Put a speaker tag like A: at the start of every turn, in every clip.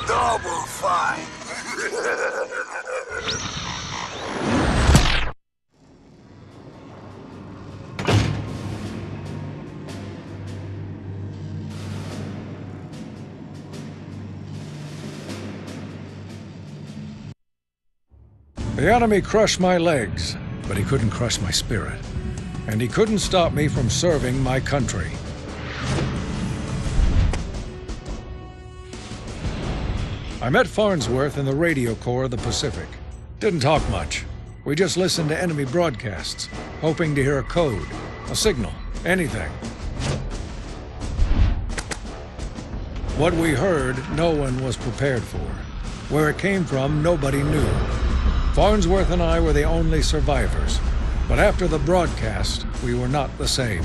A: Double fine.
B: The enemy crushed my legs, but he couldn't crush my spirit. And he couldn't stop me from serving my country. I met Farnsworth in the Radio Corps of the Pacific. Didn't talk much. We just listened to enemy broadcasts, hoping to hear a code, a signal, anything. What we heard, no one was prepared for. Where it came from, nobody knew. Farnsworth and I were the only survivors. But after the broadcast, we were not the same.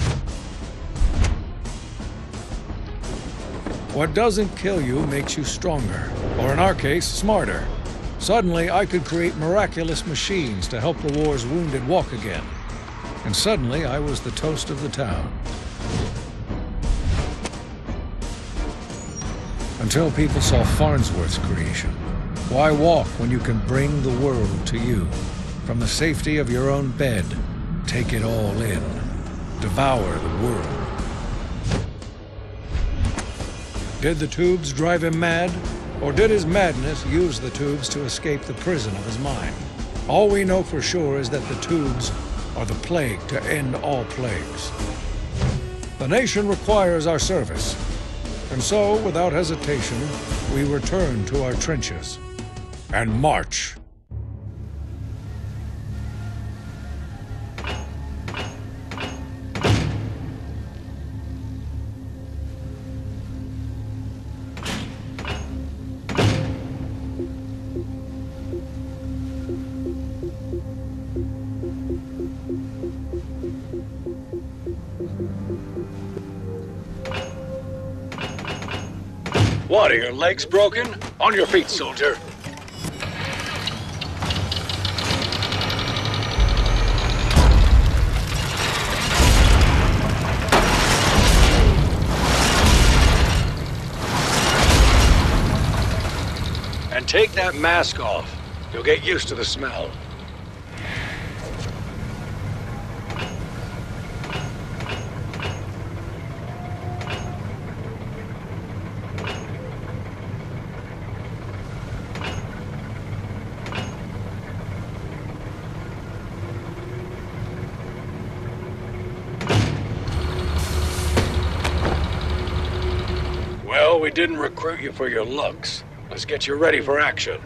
B: What doesn't kill you makes you stronger, or in our case, smarter. Suddenly, I could create miraculous machines to help the war's wounded walk again. And suddenly, I was the toast of the town. Until people saw Farnsworth's creation. Why walk when you can bring the world to you? From the safety of your own bed, take it all in. Devour the world. Did the tubes drive him mad? Or did his madness use the tubes to escape the prison of his mind? All we know for sure is that the tubes are the plague to end all plagues. The nation requires our service. And so, without hesitation, we return to our trenches and march.
C: What, are your legs broken? On your feet, soldier. And take that mask off. You'll get used to the smell. Well, we didn't recruit you for your looks. Let's get you ready for action.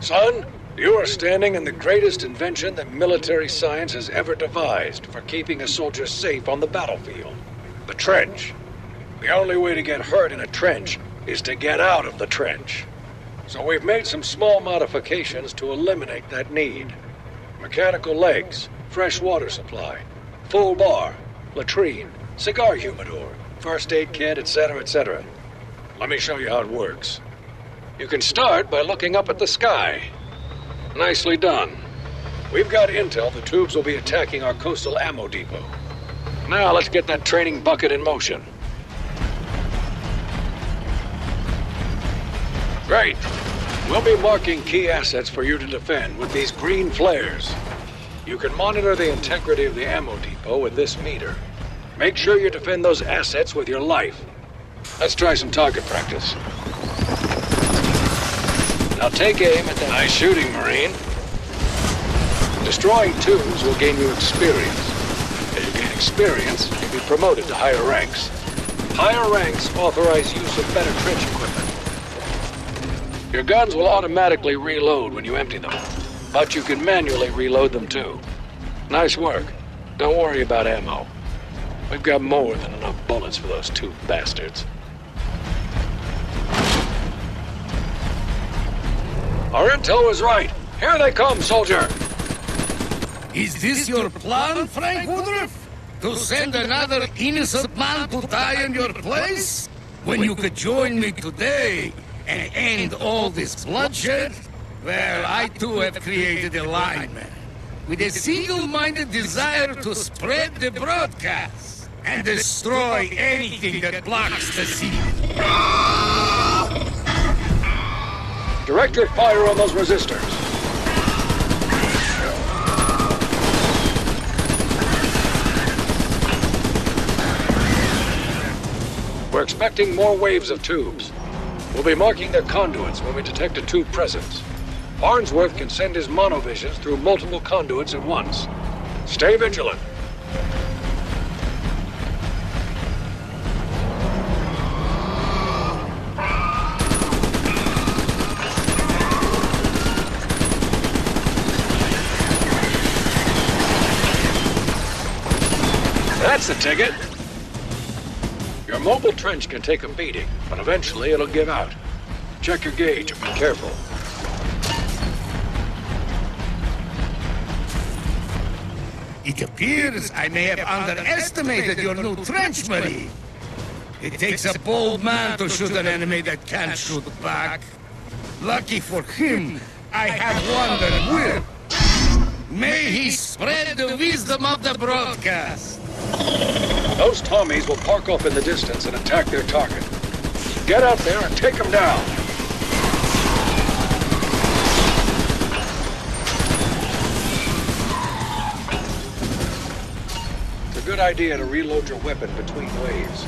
C: Son, you are standing in the greatest invention that military science has ever devised for keeping a soldier safe on the battlefield. The trench. The only way to get hurt in a trench is to get out of the trench. So we've made some small modifications to eliminate that need. Mechanical legs, fresh water supply, full bar, latrine, cigar humidor, first aid kit, etc., etc. Let me show you how it works. You can start by looking up at the sky. Nicely done. We've got intel the tubes will be attacking our coastal ammo depot. Now let's get that training bucket in motion. Great. We'll be marking key assets for you to defend with these green flares. You can monitor the integrity of the ammo depot with this meter. Make sure you defend those assets with your life. Let's try some target practice. Now take aim at the... Nice shooting, Marine. Destroying tubes will gain you experience. As you gain experience, you'll be promoted to higher ranks. Higher ranks authorize use of better trench equipment. Your guns will automatically reload when you empty them, but you can manually reload them too. Nice work. Don't worry about ammo. We've got more than enough bullets for those two bastards. Our intel was right. Here they come, soldier!
D: Is this your plan, Frank Woodruff? To send another innocent man to die in your place? When you could join me today and end all this bloodshed? Well, I too have created a lineman with a single-minded desire to spread the broadcast and destroy anything that blocks the signal.
C: Direct your fire on those resistors. We're expecting more waves of tubes. We'll be marking their conduits when we detect a tube presence. Farnsworth can send his monovisions through multiple conduits at once. Stay vigilant. That's the ticket. Your mobile trench can take a beating, but eventually it'll give out. Check your gauge and be careful.
D: It appears I may have underestimated your new trench, Marie. It takes a bold man to shoot an enemy that can't shoot back. Lucky for him, I have one that will. May he spread the wisdom of the broadcast.
C: Those Tommies will park off in the distance and attack their target. Get out there and take them down. It's a good idea to reload your weapon between waves.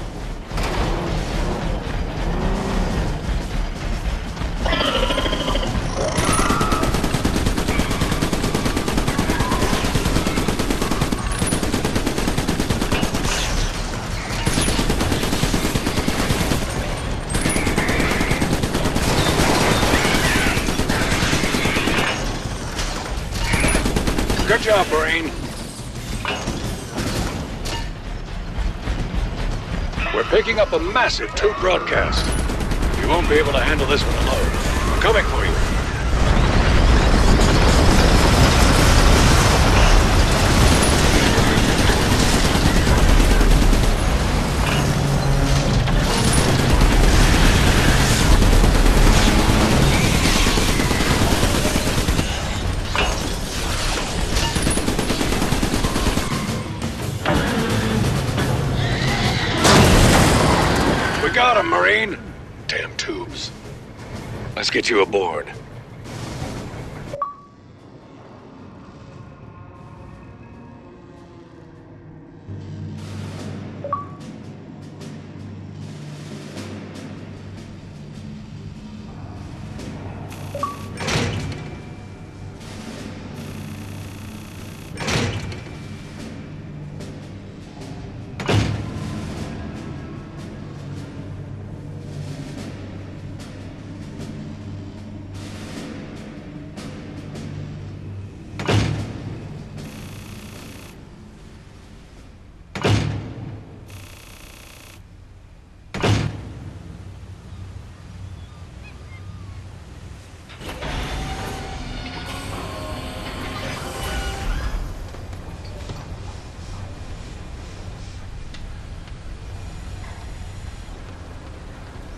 C: Good job, Marine. We're picking up a massive tube broadcast. You won't be able to handle this one alone. I'm coming for you. Got him, Marine! Damn tubes. Let's get you aboard.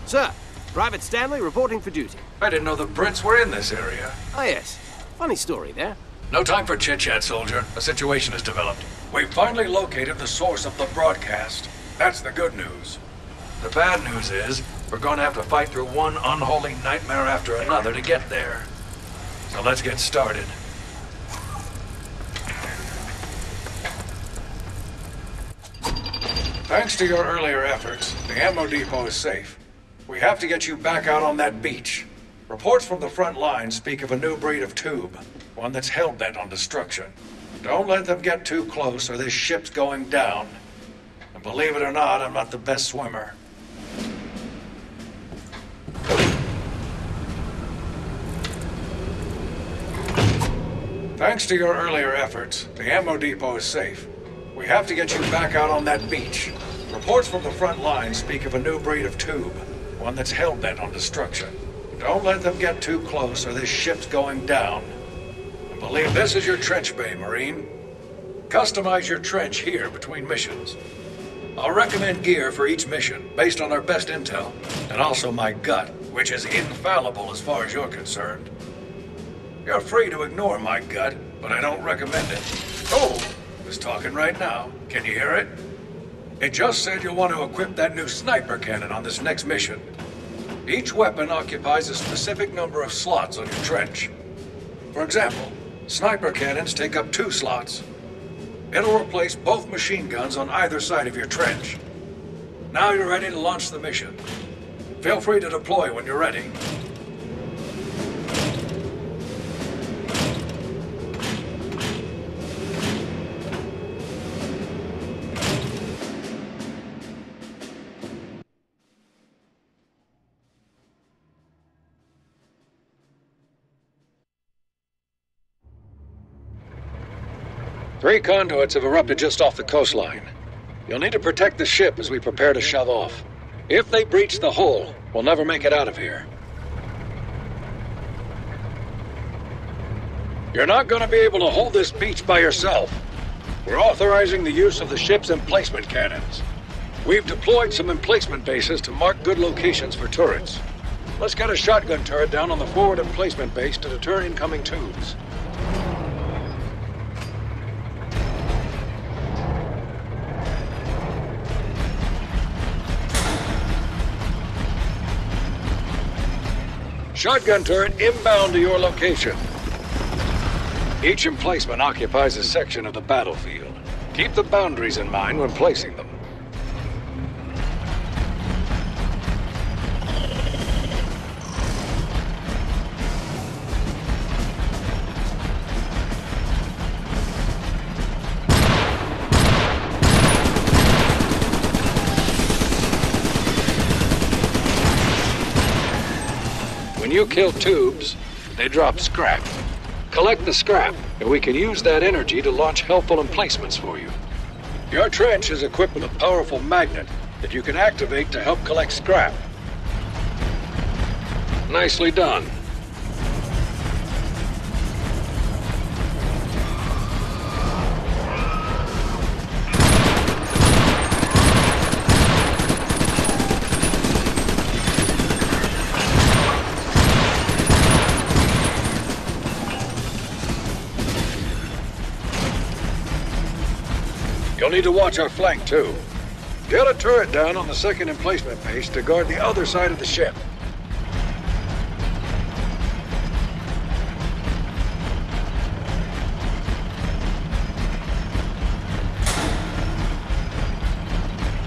E: Sir, Private Stanley reporting for duty.
C: I didn't know the Brits were in this area.
E: Ah, yes. Funny story there.
C: No time for chit-chat, soldier. A situation has developed. We've finally located the source of the broadcast. That's the good news. The bad news is, we're going to have to fight through one unholy nightmare after another to get there. So let's get started. Thanks to your earlier efforts, the ammo depot is safe. We have to get you back out on that beach. Reports from the front line speak of a new breed of tube, one that's hell-bent on destruction. Don't let them get too close or this ship's going down. And believe it or not, I'm not the best swimmer. Thanks to your earlier efforts, the ammo depot is safe. We have to get you back out on that beach. Reports from the front line speak of a new breed of tube, one that's hell-bent on destruction. Don't let them get too close or this ship's going down. I believe this is your trench bay, Marine. Customize your trench here between missions. I'll recommend gear for each mission, based on our best intel, and also my gut, which is infallible as far as you're concerned. You're free to ignore my gut, but I don't recommend it. Oh, it's talking right now. Can you hear it? It just said you'll want to equip that new sniper cannon on this next mission. Each weapon occupies a specific number of slots on your trench. For example, sniper cannons take up 2 slots. It'll replace both machine guns on either side of your trench. Now you're ready to launch the mission. Feel free to deploy when you're ready. Three conduits have erupted just off the coastline. You'll need to protect the ship as we prepare to shove off. If they breach the hull, we'll never make it out of here. You're not going to be able to hold this beach by yourself. We're authorizing the use of the ship's emplacement cannons. We've deployed some emplacement bases to mark good locations for turrets. Let's get a shotgun turret down on the forward emplacement base to deter incoming tubes. Shotgun turret inbound to your location. Each emplacement occupies a section of the battlefield. Keep the boundaries in mind when placing them. When you kill tubes, they drop scrap. Collect the scrap, and we can use that energy to launch helpful emplacements for you. Your trench is equipped with a powerful magnet that you can activate to help collect scrap. Nicely done. You'll need to watch our flank, too. Get a turret down on the second emplacement base to guard the other side of the ship.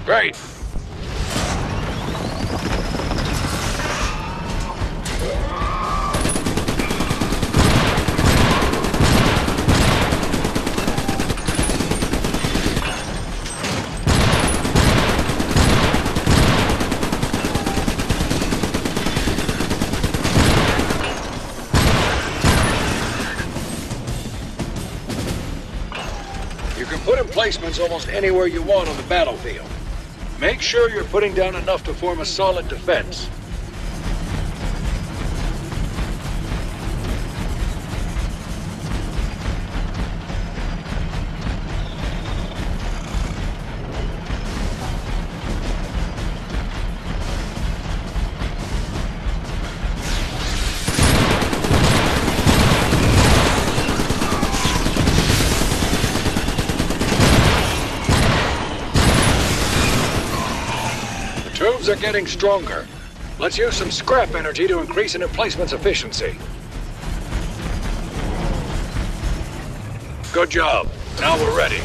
C: Great. You can put emplacements almost anywhere you want on the battlefield. Make sure you're putting down enough to form a solid defense. Tubes are getting stronger. Let's use some scrap energy to increase an emplacement's efficiency. Good job. Now we're ready.